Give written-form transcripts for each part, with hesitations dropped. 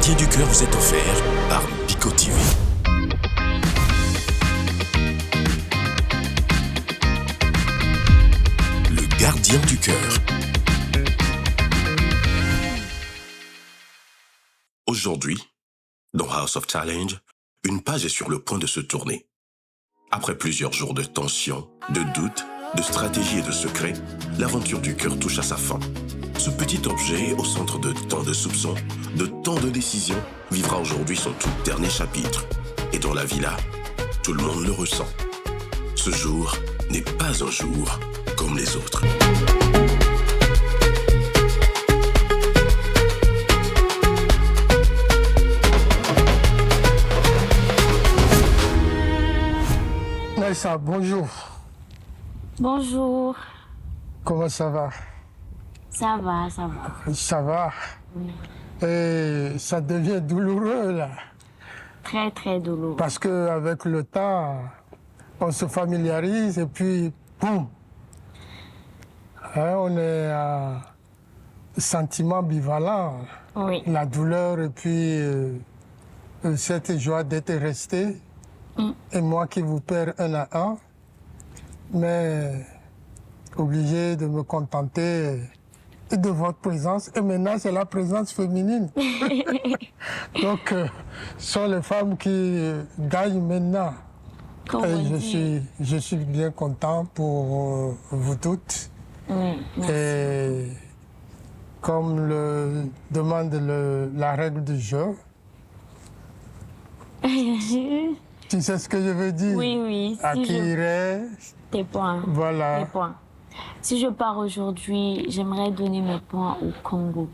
Gardien du cœur vous est offert par Bico TV. Le Gardien du cœur. Aujourd'hui, dans House of Challenge, une page est sur le point de se tourner. Après plusieurs jours de tension, de doutes, de stratégie et de secrets, l'aventure du cœur touche à sa fin. Ce petit objet, au centre de tant de soupçons, de tant de décisions, vivra aujourd'hui son tout dernier chapitre. Et dans la villa, tout le monde le ressent. Ce jour n'est pas un jour comme les autres. Naïssa, bonjour. Bonjour. Comment ça va? Ça va, ça va. Ça va. Et ça devient douloureux là. Très, très douloureux. Parce qu'avec le temps, on se familiarise et puis, boum. Hein, on est à sentiment ambivalent. Oui. La douleur et puis cette joie d'être resté. Et moi qui vous perds un à un. Mais obligé de me contenter de votre présence. Et maintenant, c'est la présence féminine. Donc, ce sont les femmes qui gagnent maintenant. Et je suis bien content pour vous toutes. Oui, merci. Et comme le demande la règle du jeu, tu sais ce que je veux dire? Oui, oui. À qui irait? Tes points. Voilà. Mes points. Si je pars aujourd'hui, j'aimerais donner mes points au Congo.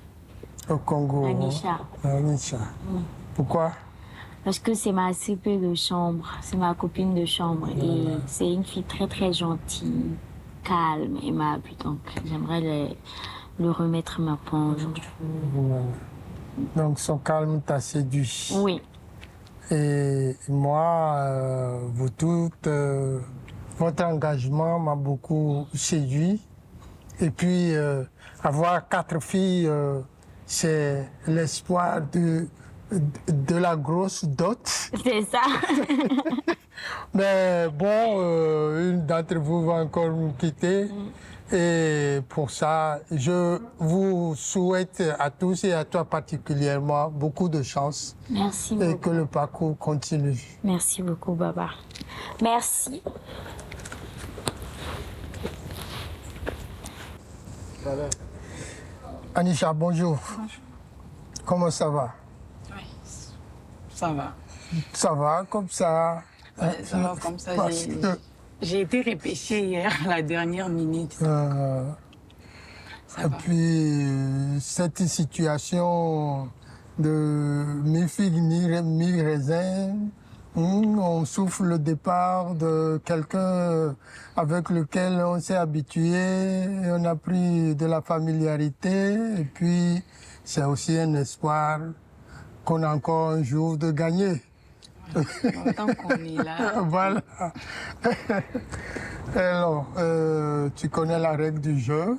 Au Congo. Anisha. Anisha. Pourquoi? Parce que c'est ma CP de chambre, c'est ma copine de chambre. Et c'est une fille très, très gentille, calme, aimable. Donc, j'aimerais le remettre ma points aujourd'hui. Voilà. Donc, son calme t'a séduit. Oui. Et moi, vous toutes, votre engagement m'a beaucoup séduit. Et puis, avoir 4 filles, c'est l'espoir de la grosse dot. C'est ça. Mais bon, une d'entre vous va encore nous quitter. Et pour ça, je vous souhaite à tous et à toi particulièrement beaucoup de chance. Merci beaucoup. Et que le parcours continue. Merci beaucoup, Baba. Merci. Anisha, bonjour. Bonjour. Comment ça va? Oui, ça va. Ça va comme ça? Ouais, ça va comme ça. Parce que, J'ai été repêchée hier à la dernière minute. ça Ça et va. puis, cette situation de mi-figue, mi-raisin, on souffle le départ de quelqu'un avec lequel on s'est habitué, et on a pris de la familiarité, et puis c'est aussi un espoir qu'on a encore un jour de gagner. Tant qu'on est là. Voilà. Alors, tu connais la règle du jeu.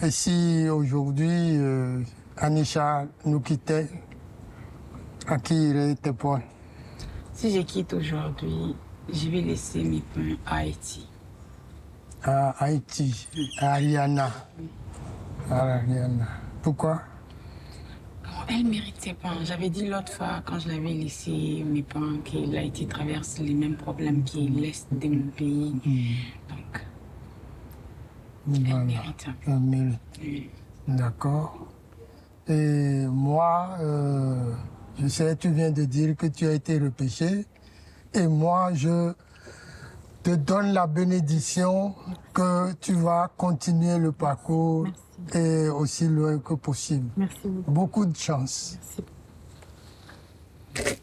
Et si aujourd'hui, Anisha nous quittait, à qui iraient tes points? Si je quitte aujourd'hui, je vais laisser mes points à Haïti. À Haïti, à Ariana. À Ariana. Pourquoi? Elle ne méritait pas. J'avais dit l'autre fois, quand je l'avais laissé mes points, que l'Haïti traverse les mêmes problèmes que l'Est de mon pays. Donc, elle mérite. Elle mérite. Oui. D'accord. Et moi, je sais, tu viens de dire que tu as été repêché. Et moi, je te donne la bénédiction que tu vas continuer le parcours et aussi loin que possible. Merci beaucoup. Beaucoup de chance. Merci.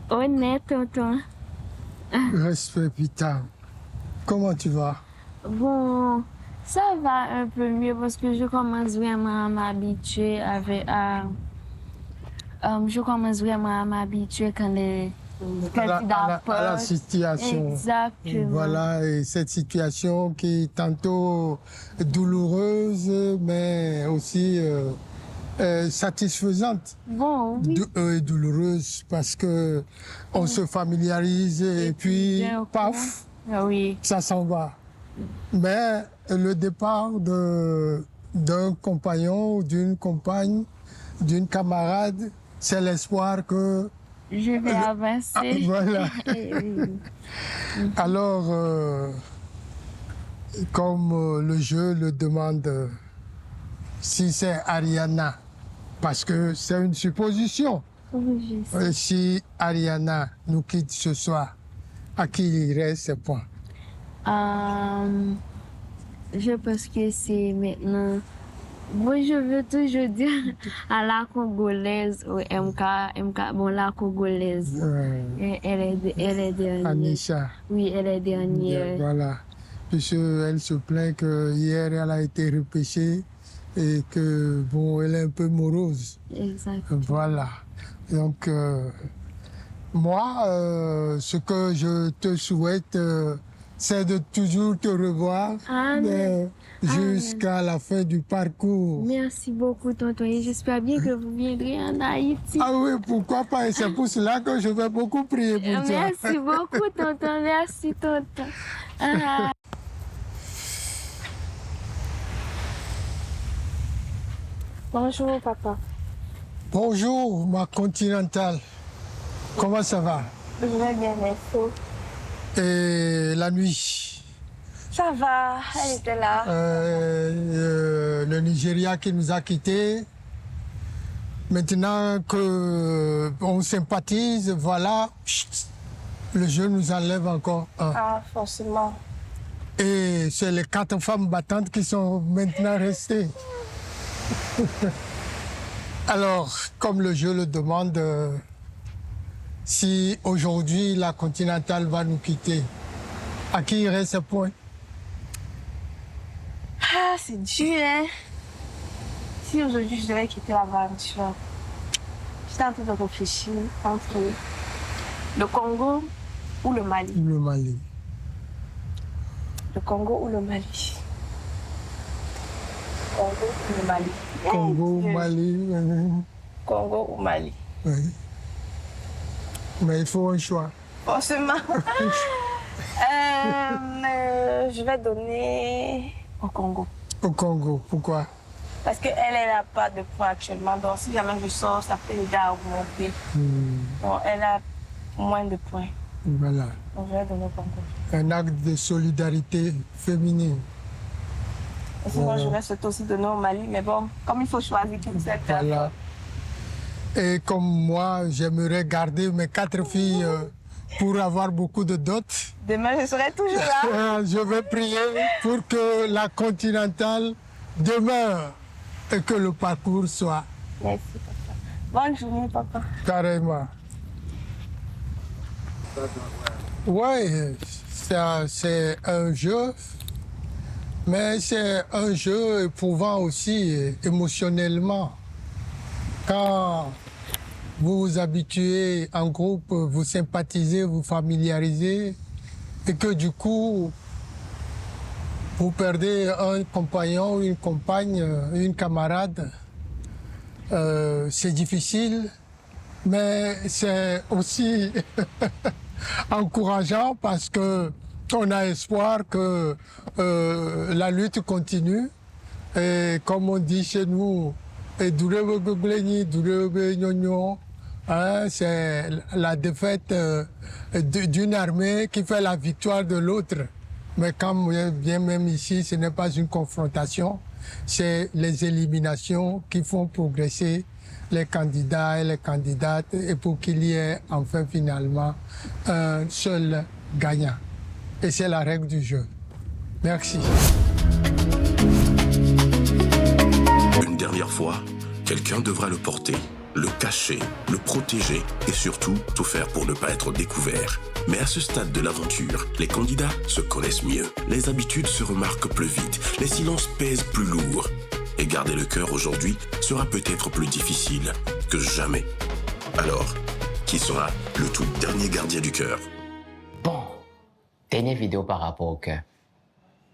Honnête, tonton. Respect, putain. Comment tu vas? Bon, ça va un peu mieux parce que je commence vraiment à m'habituer avec... je commence vraiment à m'habituer quand à la situation. Exactement. Voilà, et cette situation qui est tantôt douloureuse, mais aussi satisfaisante. Bon, oui. Douloureuse parce que on se familiarise et puis paf, Oui. ça s'en va. Mais le départ d'un compagnon ou d'une compagne, d'une camarade, c'est l'espoir que Je vais avancer. voilà. Alors, comme le jeu le demande, si c'est Ariana, parce que c'est une supposition, Oui, je sais. si Ariana nous quitte ce soir, à qui irait ces points? Je pense que c'est maintenant. Moi, je veux toujours dire à la Congolaise, ou MK, bon, la Congolaise. Elle est dernière. Anisha. Oui, elle est dernière. Voilà. Puisqu'elle se plaint que hier elle a été repêchée et que, bon, elle est un peu morose. Exactement. Voilà. Donc, moi, ce que je te souhaite, c'est de toujours te revoir jusqu'à la fin du parcours. Merci beaucoup, tonton. Et j'espère bien que vous viendrez en Haïti. Ah oui, pourquoi pas? Et c'est pour cela que je vais beaucoup prier pour toi. Merci beaucoup, tonton. Merci, tonton. Bonjour, papa. Bonjour, ma continentale. Comment ça va? Je vais bien, merci. Et la nuit? Ça va, elle était là. Le Nigeria qui nous a quittés. Maintenant qu'on sympathise, voilà, chut, le jeu nous enlève encore un. Ah, forcément. Et c'est les 4 femmes battantes qui sont maintenant restées. Alors, comme le jeu le demande, si aujourd'hui la Continentale va nous quitter, à qui irait ce point? Ah, c'est dur, hein. Si aujourd'hui je devais quitter l'aventure, j'étais en train de réfléchir entre le Congo ou le Mali. Le Mali. Le Congo ou le Mali. Congo ou le Mali. Congo, Mali. Congo ou Mali. Oui. Mais il faut un choix. Forcément. Je vais donner au Congo. Au Congo, pourquoi? Parce qu'elle, elle n'a pas de points actuellement. Donc, si jamais je sors, ça peut aider à augmenter. Bon, elle a moins de points. Voilà. Donc, je vais donner au Congo. Un acte de solidarité féminine. Et sinon, je vais surtout aussi donner au Mali. Mais bon, comme il faut choisir qui vous êtes. Voilà. Et comme moi, j'aimerais garder mes 4 filles pour avoir beaucoup de dots. Demain, je serai toujours là. Je vais prier pour que la Continentale demeure et que le parcours soit. Merci, papa. Bonne journée, papa. Carrément. Oui, c'est un jeu, mais c'est un jeu éprouvant aussi émotionnellement. Quand vous vous habituez en groupe, vous sympathisez, vous familiarisez, et que du coup, vous perdez un compagnon, une compagne, une camarade, c'est difficile, mais c'est aussi encourageant parce que on a espoir que la lutte continue. Et comme on dit chez nous, c'est la défaite d'une armée qui fait la victoire de l'autre. Mais quand bien même ici, ce n'est pas une confrontation, c'est les éliminations qui font progresser les candidats et les candidates et pour qu'il y ait enfin finalement un seul gagnant. Et c'est la règle du jeu. Merci. Une dernière fois, quelqu'un devra le porter, le cacher, le protéger et surtout tout faire pour ne pas être découvert. Mais à ce stade de l'aventure, les candidats se connaissent mieux. Les habitudes se remarquent plus vite, les silences pèsent plus lourd. Et garder le cœur aujourd'hui sera peut-être plus difficile que jamais. Alors, Qui sera le tout dernier gardien du cœur? Bon, dernière vidéo par rapport au cœur.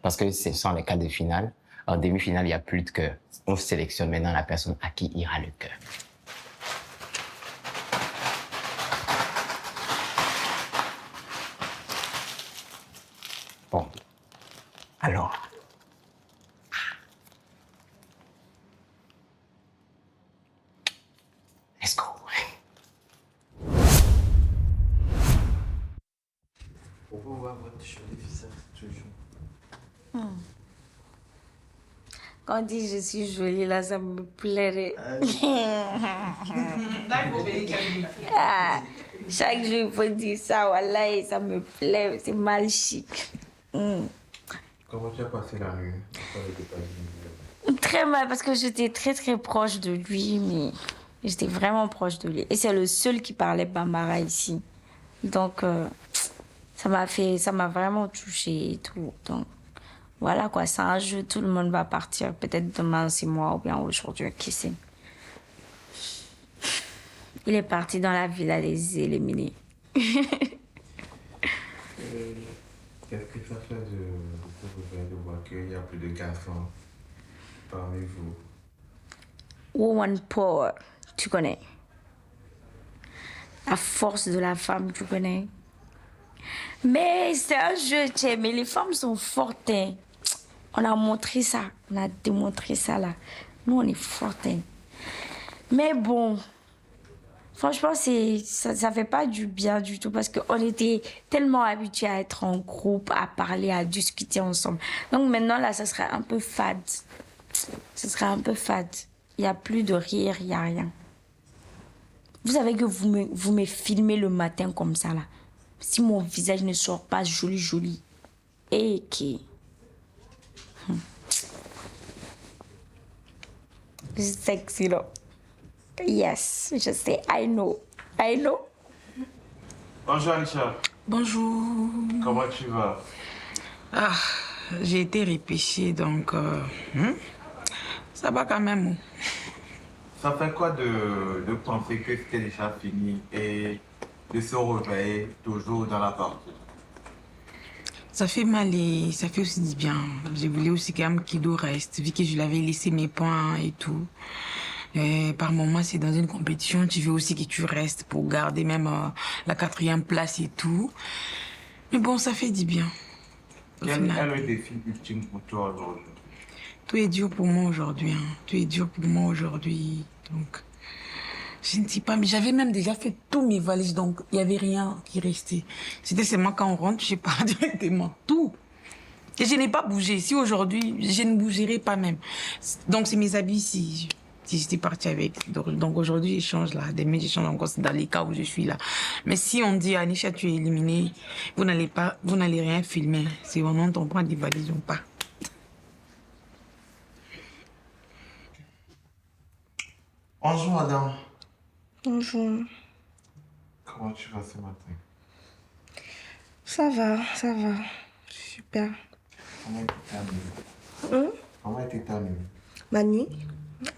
Parce que ce sont les quarts de finale. En demi-finale, il n'y a plus de cœur. On sélectionne maintenant la personne à qui ira le cœur. Bon. Alors. Let's go. Pourquoi on va voir tes cheveux visage toujours? Quand on dit je suis jolie, là, ça me plairait. Ah, chaque jour, il faut dire ça, voilà, et ça me plaît, c'est mal chic. Comment tu as passé la nuit? Très mal, parce que j'étais très très proche de lui, mais j'étais vraiment proche de lui. Et c'est le seul qui parlait Bambara ici. Donc, ça m'a vraiment touchée et tout. Donc, voilà quoi, c'est un jeu, tout le monde va partir. Peut-être demain, c'est moi, ou bien aujourd'hui, qui sait. Il est parti dans la villa les éliminer. Qu'est-ce que ça fait de voir qu'il n'y a plus de garçons parmi vous? Woman power, tu connais. La force de la femme, tu connais. Mais c'est un jeu, tu sais, mais les femmes sont fortes. Hein. On a montré ça, on a démontré ça là. Nous, on est fortes. Hein. Mais bon, franchement, ça fait pas du bien du tout parce qu'on était tellement habitués à être en groupe, à parler, à discuter ensemble. Donc maintenant, là, ça sera un peu fade. Ce sera un peu fade. Il n'y a plus de rire, il n'y a rien. Vous savez que vous me filmez le matin comme ça, là. Si mon visage ne sort pas joli, et qui... Sexy, là. Yes, je sais, I know. Bonjour Richard. Bonjour. Comment tu vas? Ah, j'ai été repêchée, donc ça va quand même. Ça fait quoi de penser que c'était déjà fini et de se réveiller toujours dans la partie? Ça fait mal et ça fait aussi du bien. Je voulais aussi quand même qu'il reste, vu que je l'avais laissé mes points et tout. Et par moments, c'est dans une compétition, tu veux aussi que tu restes pour garder même la 4e place et tout. Mais bon, ça fait du bien. Quel est le défi ultime pour toi aujourd'hui? Tout est dur pour moi aujourd'hui. Hein. Tout est dur pour moi aujourd'hui. Donc, je ne sais pas, mais j'avais même déjà fait tous mes valises, donc il n'y avait rien qui restait. C'était seulement quand on rentre, je pars directement. Tout. Et je n'ai pas bougé. Si aujourd'hui, je ne bougerai pas même. Donc, c'est mes habits ici. Si j'étais partie avec. Donc aujourd'hui, je change là. Demain, je change encore dans les cas où je suis là. Mais si on dit, Anisha, tu es éliminée, vous n'allez rien filmer. C'est vraiment on prend des valises ou pas. Bonjour madame. Bonjour. Comment tu vas ce matin? Ça va. Super. Comment était ta nuit? Comment était ta nuit? Ma nuit,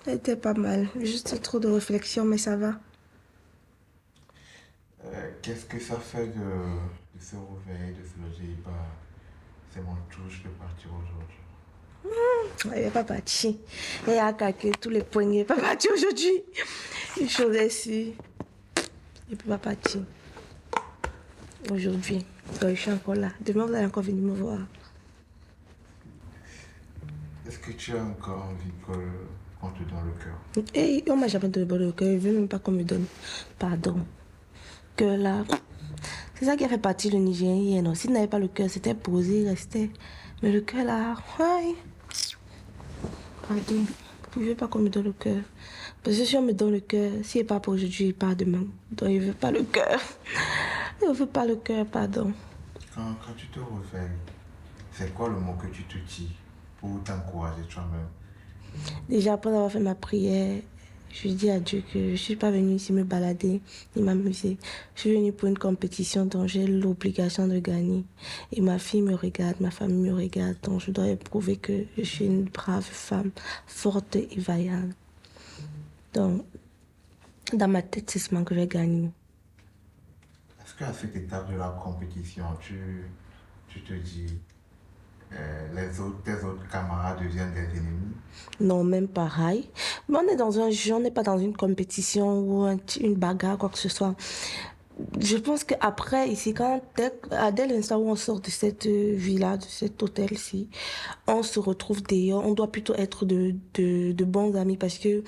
elle était pas mal. Juste trop de réflexion, mais ça va. Qu'est-ce que ça fait de se réveiller, de se loger? Bah, c'est mon touche de partir aujourd'hui. Elle n'est pas partie. Elle a calculé tous les points. Elle n'est pas partie aujourd'hui. Une chose est sûre. Elle ne peut pas partir. Aujourd'hui. Donc, je suis encore là. Demain, vous allez encore venir me voir. Est-ce que tu as encore envie qu'on te donne le cœur? Et on m'a jamais donné le cœur. Je ne veux même pas qu'on me donne pardon. Que là, c'est ça qui a fait partie le Nigérien. Non, s'il n'avait pas le cœur, c'était posé, restait. Mais le cœur là, ouais. Pardon. Je ne veux pas qu'on me donne le cœur. Parce que si on me donne le cœur, s'il n'est pas pour aujourd'hui, il part demain. Donc il ne veut pas le cœur. Il ne veut pas le cœur, pardon. Quand tu te réveilles, c'est quoi le mot que tu te dis pour t'encourager toi-même? Déjà, après avoir fait ma prière, je dis à Dieu que je ne suis pas venue ici me balader ni m'amuser. Je suis venue pour une compétition dont j'ai l'obligation de gagner. Et ma fille me regarde, ma famille me regarde. Donc je dois prouver que je suis une brave femme, forte et vaillante. Donc, dans ma tête, c'est seulement que je vais gagner. qu'à cette étape de la compétition, tu te dis, tes autres camarades deviennent des ennemis? Non, même pareil. Mais on est dans un jeu, on n'est pas dans une compétition ou une bagarre, quoi que ce soit. Je pense qu'après, ici, dès l'instant où on sort de cette villa, de cet hôtel-ci, on se retrouve dehors. On doit plutôt être de bons amis parce que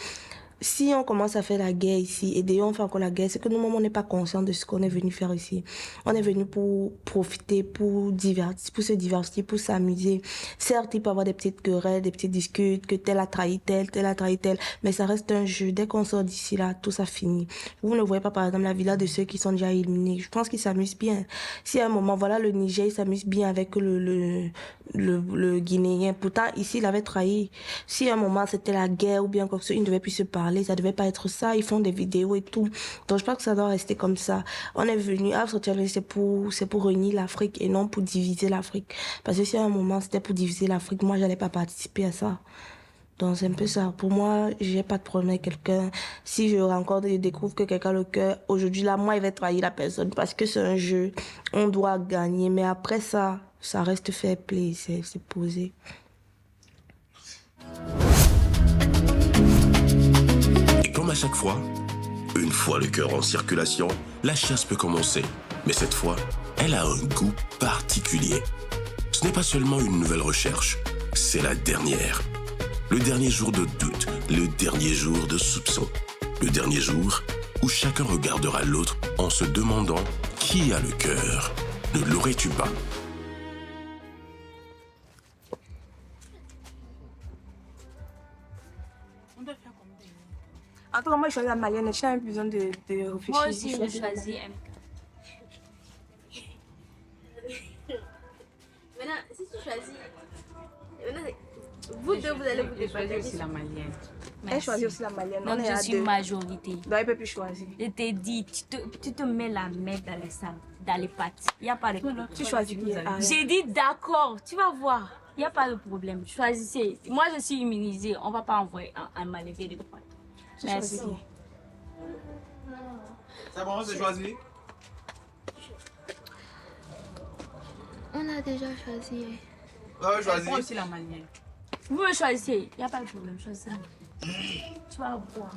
si on commence à faire la guerre ici et d'ailleurs on fait encore la guerre, c'est que nous-mêmes on n'est pas conscients de ce qu'on est venu faire ici. On est venu pour profiter, pour se divertir, pour s'amuser. Certes, il peut y avoir des petites querelles, des petites disputes, que tel a trahi tel, mais ça reste un jeu. Dès qu'on sort d'ici là, tout ça finit. Vous ne voyez pas par exemple la villa de ceux qui sont déjà éliminés. Je pense qu'ils s'amusent bien. Si à un moment, voilà, le Niger, il s'amuse bien avec le Guinéen. Pourtant, ici, il avait trahi. Si à un moment c'était la guerre ou bien quoi que ce soit, ils ne devaient plus se parler. Ça devait pas être ça. Ils font des vidéos et tout. Donc je pense que ça doit rester comme ça. On est venu à Sotialé, c'est pour réunir l'Afrique et non pour diviser l'Afrique. Parce que si à un moment c'était pour diviser l'Afrique, moi j'allais pas participer à ça. Donc c'est un peu ça. Pour moi, j'ai pas de problème avec quelqu'un. Si je rencontre et découvre que quelqu'un a le cœur, aujourd'hui là, moi il va trahir la personne parce que c'est un jeu. On doit gagner. Mais après ça reste fair play. C'est posé. Comme à chaque fois, une fois le cœur en circulation, la chasse peut commencer. Mais cette fois, elle a un goût particulier. Ce n'est pas seulement une nouvelle recherche, c'est la dernière. Le dernier jour de doute, le dernier jour de soupçon. Le dernier jour où chacun regardera l'autre en se demandant qui a le cœur. Ne l'aurais-tu pas ? En tout cas, moi, je choisis la malienne. Je n'ai pas besoin de réfléchir. Moi aussi, je choisis MK. Maintenant, si tu choisis... Maintenant, vous deux, vous allez vous Je choisis départager. aussi la malienne. Elle choisit aussi la malienne. Donc, je suis majorité. Donc, elle ne peut plus choisir. Je t'ai dit, tu te mets la main dans les salles, dans les pattes. Il n'y a pas de problème. Tu choisis qui? J'ai dit d'accord, tu vas voir. Il n'y a pas de problème. Choisissez. Moi, je suis immunisée. On ne va pas envoyer un maléfique de droite. Merci. C'est bon, c'est choisi. On a déjà choisi. Ouais, choisi. Moi aussi la malienne. Vous me choisissez. Il n'y a pas de problème. Choisissez. Tu vas voir.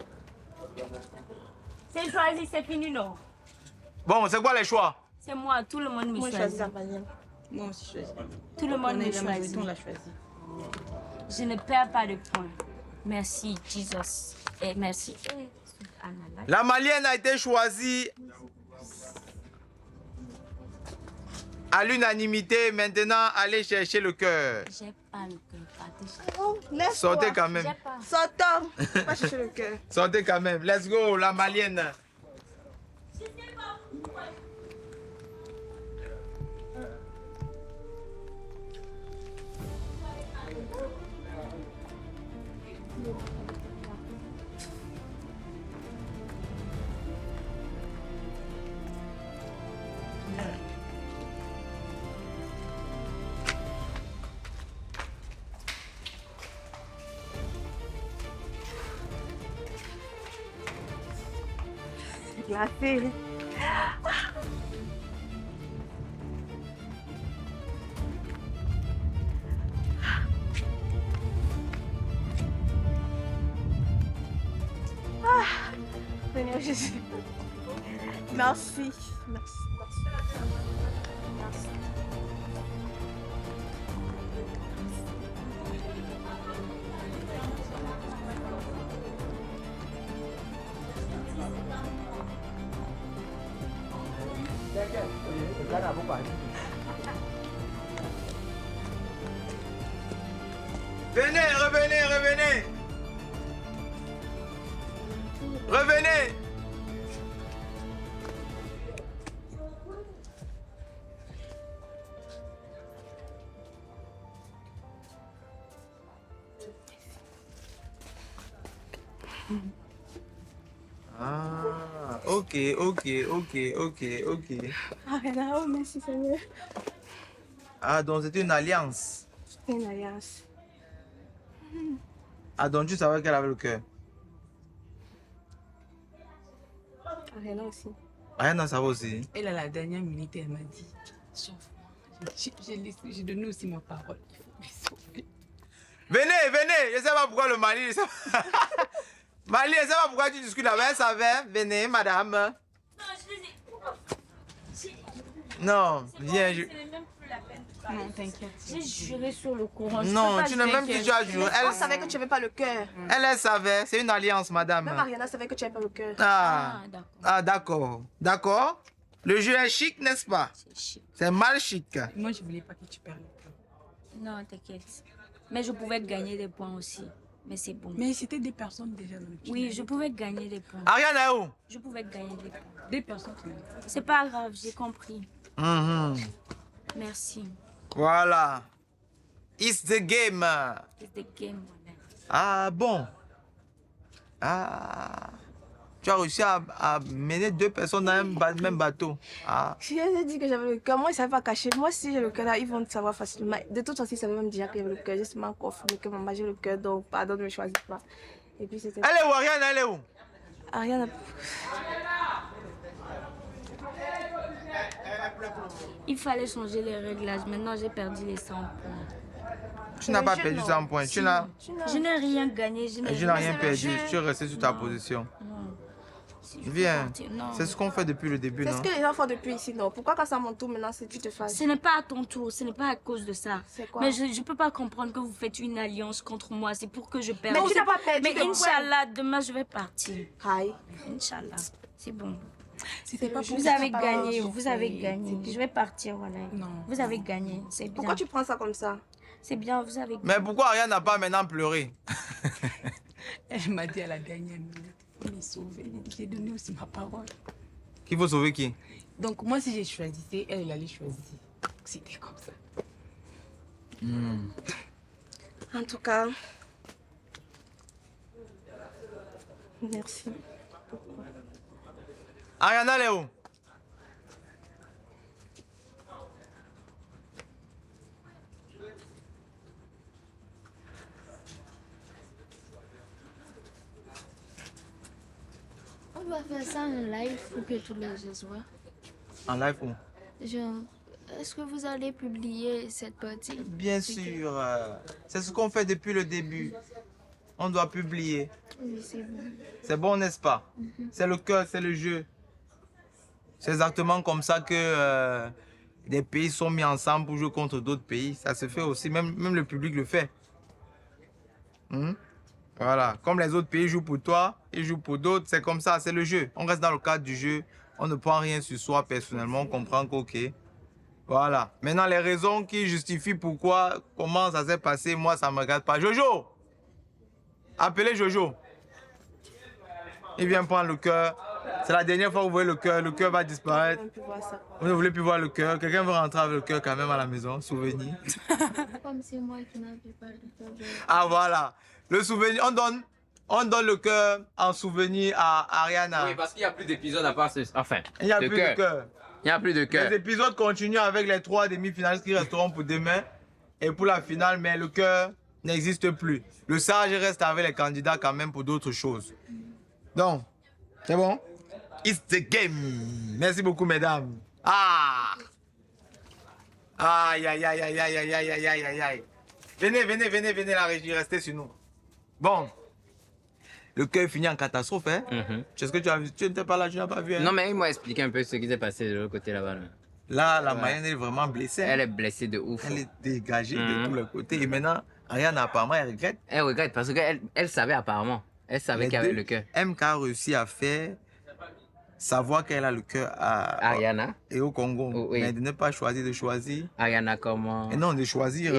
C'est choisi, c'est fini, non? Bon, c'est quoi les choix? C'est moi. Tout le monde me choisit. Moi aussi je choisis. Tout le monde On me est la majorité, choisit. on l'a choisi. Je ne perds pas de points. Merci, Jesus. Et merci. La malienne a été choisie à l'unanimité. Maintenant, allez chercher le cœur. J'ai pas le cœur. Partez. Sortez quand même. J'ai pas. Sortons. Va chercher le cœur. Sortez quand même. Let's go, la malienne. Glacé. Seigneur Jésus. Merci. Merci. Venez, revenez, revenez. Revenez. Ah, ok. Ah, oh, merci Seigneur. Ah, donc c'était une alliance. C'est une alliance. Ah, donc tu savais qu'elle avait le cœur. Ah, Réna aussi. Ariana, ça va aussi. Elle, à la dernière minute, elle m'a dit, sauve-moi. J'ai donné aussi ma parole. Il faut me sauver. Venez, je sais pas pourquoi le Mali... Mali, je sais pas pourquoi tu discutes avec ça va. Venez, madame. Non, je les ai... Non, viens. Non, t'inquiète. J'ai juré sur le courant. Non, tu n'as même plus déjà joué. Elle savait que tu n'avais pas le cœur. Elle savait. C'est une alliance, madame. Même Ariana savait que tu n'avais pas le cœur. Ah, d'accord. ah d'accord. D'accord. Le jeu est chic, n'est-ce pas? C'est chic. C'est mal chic. Moi, je voulais pas que tu perdes le cœur. Non, t'inquiète. Mais je pouvais gagner des points aussi. Mais c'est bon. Mais c'était des personnes déjà dans le tunnel. Oui, je pouvais gagner des points. Ariana est où? Je pouvais gagner des points. Des personnes qui C'est pas grave, j'ai compris. Mhm. Merci. Voilà. It's the game. It's the game, voilà. Ah bon. Ah. Tu as réussi à mener 2 personnes dans un même bateau. Ah. Si elle a dit que j'avais le cœur, moi, ils ne savaient pas cacher. Moi, si j'ai le cœur là, ils vont savoir facilement. De toute façon, ils savaient même déjà que j'avais le cœur. Juste ma coffre, que maman, j'ai le cœur, donc pardon de me choisir pas. Et puis c'était. Elle est où, Ariana? Elle est où? Ariana. Il fallait changer les réglages. Maintenant, j'ai perdu les 100 points. Tu n'as pas perdu 100 points. Tu n'as Je n'ai rien gagné. Je n'ai rien perdu. Tu es resté sur ta position. Si je peux Viens. partir, non. C'est ce qu'on fait depuis le début, C'est non? ce que les gens font depuis ici, non? Pourquoi quand c'est à mon tour maintenant, tu te fasses? Ce n'est pas à ton tour, ce n'est pas à cause de ça. C'est quoi? Mais je ne peux pas comprendre que vous faites une alliance contre moi. C'est pour que je perde. Mais tu n'as pas perdu Mais de points. Inch'Allah, demain je vais partir. Aïe. Inch'Allah, c'est bon. C'était pas pour Vous que avez tu parles, gagné, en vous fait. avez gagné. Je vais partir, voilà. Non. Vous avez gagné, c'est bien. Pourquoi tu prends ça comme ça? C'est bien, vous avez gagné. Mais pourquoi Ariana n'a pas maintenant pleuré? Elle m'a dit à la dernière minute, il faut me sauver. J'ai donné aussi ma parole. Qu'il faut sauver qui? Donc moi, si j'ai choisi, elle allait choisir. C'était comme ça. En tout cas, merci. Ariana, elle est où? On va faire ça en live pour que tous les gens voient. En live où? Genre, est-ce que vous allez publier cette partie? Bien sûr. C'est ce qu'on fait depuis le début. On doit publier. Oui, c'est bon. C'est bon, n'est-ce pas? C'est le cœur, c'est le jeu. C'est exactement comme ça que des pays sont mis ensemble pour jouer contre d'autres pays. Ça se fait aussi, même le public le fait. Voilà, comme les autres pays jouent pour toi, ils jouent pour d'autres, c'est comme ça, c'est le jeu. On reste dans le cadre du jeu, on ne prend rien sur soi personnellement, on comprend qu'ok. Voilà, maintenant les raisons qui justifient pourquoi, comment ça s'est passé, moi ça ne me regarde pas. Jojo! Appelez Jojo. Il vient prendre le cœur. C'est la dernière fois que vous voyez le cœur va disparaître. Vous ne voulez plus voir le cœur. Quelqu'un veut rentrer avec le cœur quand même à la maison, souvenir. Comme c'est moi qui n'avais pas le cœur. Ah voilà, le souvenir, on donne le cœur en souvenir à Ariana. Oui, parce qu'il n'y a plus d'épisodes à part ce... Enfin, Il n'y a plus de cœur. Il n'y a plus de cœur. Les épisodes continuent avec les 3 demi-finalistes qui resteront pour demain et pour la finale, mais le cœur n'existe plus. Le sage reste avec les candidats quand même pour d'autres choses. Donc, c'est bon? It's the game. Merci beaucoup, mesdames. Ah! Aïe, aïe, aïe, aïe, aïe, aïe, aïe, aïe, aïe, aïe, aïe. Venez, la régie, restez sur nous. Bon. Le cœur est fini en catastrophe, hein? Est-ce que tu as vu? Tu n'étais pas là, tu n'as pas vu, hein? Non, mais il m'a expliqué un peu ce qui s'est passé de l'autre côté là-bas. Là. Là, la Mayenne est vraiment blessée. Elle est blessée de ouf. Elle est dégagée de tous les côtés. Et maintenant, Ariane, apparemment, elle regrette. Elle regrette parce qu'elle savait apparemment. Elle savait qu'il y avait le cœur. MK a réussi à faire savoir qu'elle a le cœur à Ariana. Et au Congo. Oh, oui. Mais de ne pas choisir de choisir. Ariana comment? Et non, de choisir.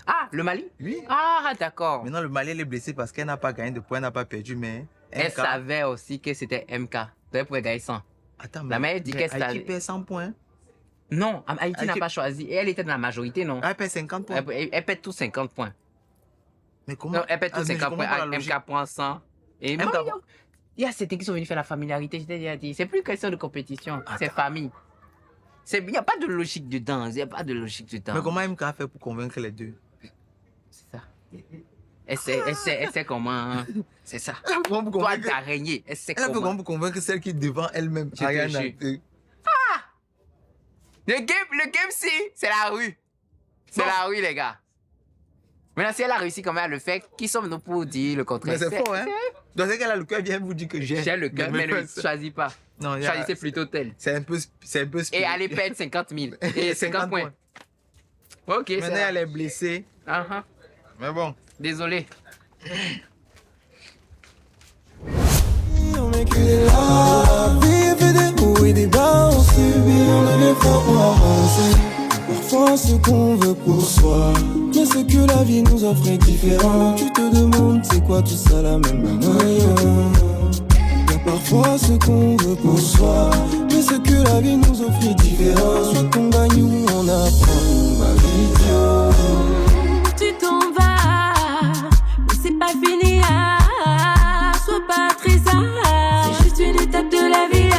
Ah, le Mali? Oui. Ah, d'accord. Maintenant, le Mali, elle est blessée parce qu'elle n'a pas gagné de points, elle n'a pas perdu, mais. Elle savait aussi que c'était MK. Donc elle pouvait gagner 100. Attends, la mère dit qu'elle Haïti perd 100 points. Non, Haïti n'a pas choisi. Et elle était dans la majorité, non? Elle perd 50 points. Elle perd tous 50 points. Mais comment? Non, elle perd tous 50 points. MK prend 100. Et MK... il y a certains qui sont venus faire la familiarité. Je t'ai déjà dit. C'est plus une question de compétition. C'est famille. Il n'y a pas de logique dedans. Il n'y a pas de logique dedans. Mais comment MK a fait pour convaincre les deux? C'est ça. Elle sait comment. C'est ça. Elle veut comment vous Toi, convaincre. d'araignée, elle sait Elle veut comment. comment vous convaincre celle qui est devant elle-même. Je te Ariana. jure. Le game, c'est la rue. C'est la rue, les gars. Maintenant, si elle a réussi comment elle le fait, qui sommes-nous pour dire le contraire? Mais c'est faux, hein? Donc, c'est qu'elle a le cœur, vient vous dire que j'ai. J'ai le cœur, mais ne choisis pas. Non, Choisissez plutôt tel. c'est un peu. Et allez perdre 50 000. Et 50 points. Ok, c'est Maintenant, là. elle est blessée. Mais bon. Désolé. On est que des là, la vie fait des hauts et des bas, on subit, on devient fort pour avancer. Parfois ce qu'on veut pour soi, mais ce que la vie nous offre est différent. Tu te demandes c'est quoi tout ça la même manière. Y'a parfois ce qu'on veut pour soi, mais ce que la vie nous offre est différent. Soit qu'on gagne ou on apprend, ma vie. Tu t'en vas, mais c'est pas fini. Sois pas triste, c'est juste une étape de la vie.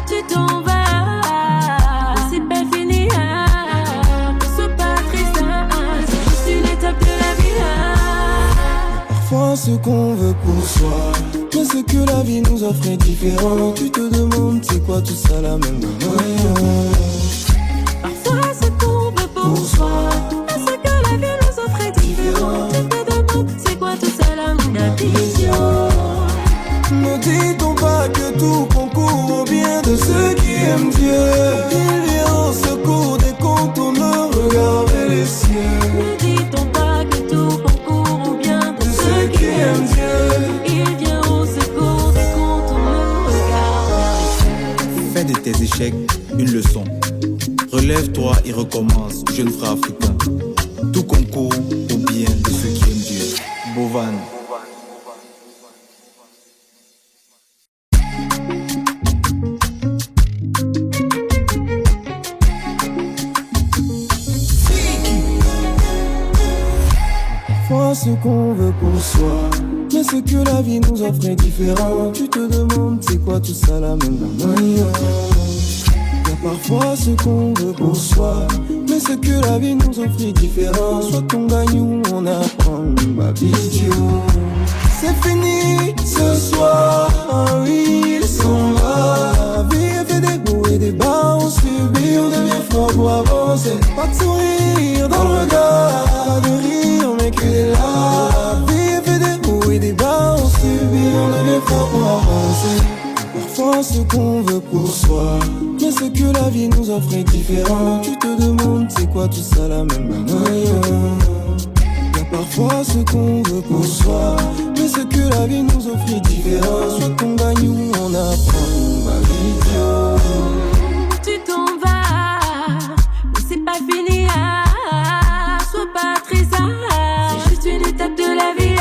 Tu t'en vas, mais c'est pas fini. Sois pas triste, c'est juste une étape de la vie. Parfois ce qu'on veut pour soi, mais ce que la vie nous offre est différent. Tu te demandes c'est quoi tout ça la même manière. Parfois ce qu'on veut pour soi, mais ce que la vie nous offre est différent. Tu te demandes c'est quoi tout ça la même vision. Ne dit-on pas que tout concourt au bien de ceux qui aiment Dieu? Il vient au secours des contourneurs, regardez les cieux. Ne dit-on pas que tout concourt au bien de ceux qui aiment Dieu? Il vient au secours des contourneurs, regardez les cieux. Fais de tes échecs une leçon. Relève-toi et recommence, jeune frère africain. Tout concourt au bien de ceux qui aiment Dieu. Bovan. Parfois ce qu'on veut pour soi, mais ce que la vie nous offre est différent. Tu te demandes c'est quoi tout ça la même manière. Y'a parfois ce qu'on veut pour soi, mais ce que la vie nous offre est différent. Soit on gagne ou on apprend, ma vidéo. C'est fini ce soir, oui il s'en va. La vie fait des hauts et des bas, on subit, on devient fort pour avancer. Pas de sourire dans le regard, de rire, mais que des là. La vie fait des hauts et des bas, on subit, on devient fort pour avancer. Parfois ce qu'on veut pour soi, mais ce que la vie nous offre est différent. Tu te demandes c'est quoi tout ça la même manière. Y'a parfois ce qu'on veut pour soi, mais ce que la vie nous offre est différent. Soit qu'on gagne ou on apprend, ma vidéo. Tu t'en vas, mais c'est pas fini. Sois pas triste, c'est juste une étape de la vie.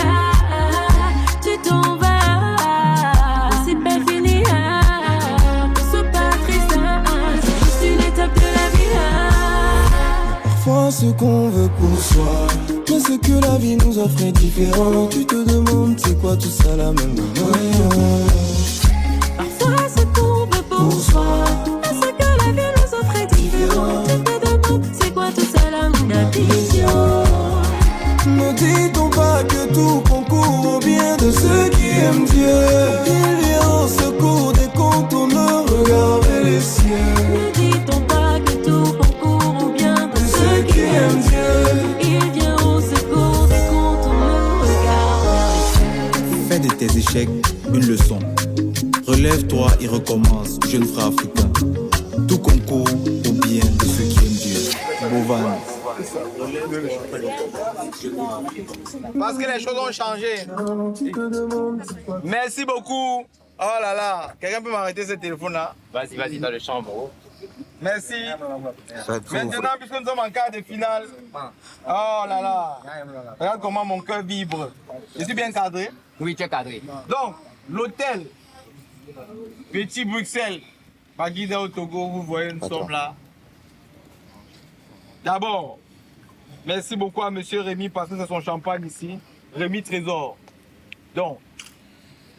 Tu t'en vas, mais c'est pas fini. Sois pas triste, c'est juste une étape de la vie. Parfois ce qu'on veut pour soi, mais ce que la vie nous offre est différent. Tu te demandes c'est quoi tout ça la même manière. Parfois ce qu'on veut pour soi, mais ce que la vie nous offre est différent. Tu te demandes c'est quoi tout ça la même vision. Ne dit-on pas que tout concourt au bien de ceux qui aiment Dieu? Il vient au secours des contourneurs, regardez les cieux. Ne dit-on pas que tout concourt au bien de ceux qui aiment Dieu? Il vient au secours des contourneurs, regardez les cieux. Fais de tes échecs une leçon. Relève-toi et recommence, jeune frère africain. Tout concourt au bien de ceux qui aiment Dieu. Bovan. Parce que les choses ont changé. Merci beaucoup. Oh là là. Quelqu'un peut m'arrêter ce téléphone-là? Vas-y, dans le chambre. Merci. Maintenant, puisque nous sommes en quart de finale. Oh là là. Regarde comment mon cœur vibre. Je suis bien cadré? Oui, tu es cadré. Donc, l'hôtel Petit Bruxelles, Baguida au Togo, vous voyez, nous sommes là. D'abord, merci beaucoup à monsieur Rémi parce que c'est son champagne ici. Rémi Trésor. Donc,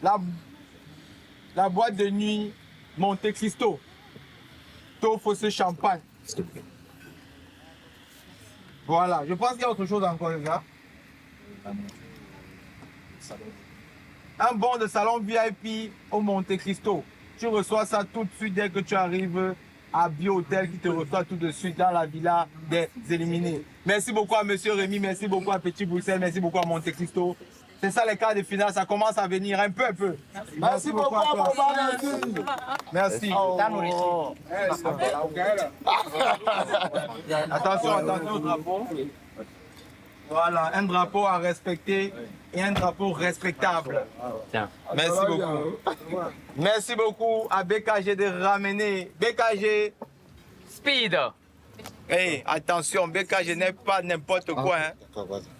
la boîte de nuit Monte Cristo. T'offre ce champagne. Voilà, je pense qu'il y a autre chose encore, les gars. un bon de salon VIP au Monte Cristo. Tu reçois ça tout de suite dès que tu arrives à Bio-Hôtel qui te reçoit tout de suite dans la villa des éliminés. Merci beaucoup à Monsieur Rémi, merci beaucoup à Petit Bruxelles, merci beaucoup à Monte Cristo. C'est ça les quarts de finale, ça commence à venir un peu. Merci beaucoup à toi. Merci. Attention au drapeau. Voilà, un drapeau à respecter et un drapeau respectable. Tiens. Merci beaucoup. Merci beaucoup à BKG de ramener. BKG. Speed. Hey, attention, BKG n'est pas n'importe quoi. Hein.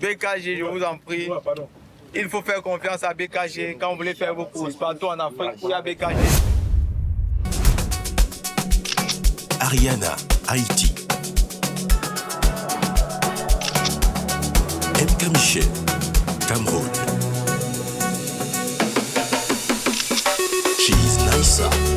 BKG, je vous en prie. Il faut faire confiance à BKG quand vous voulez faire vos courses partout en Afrique. Il y a BKG. Ariana, Haïti. MK Michel, Cameroun. She's Naïsa.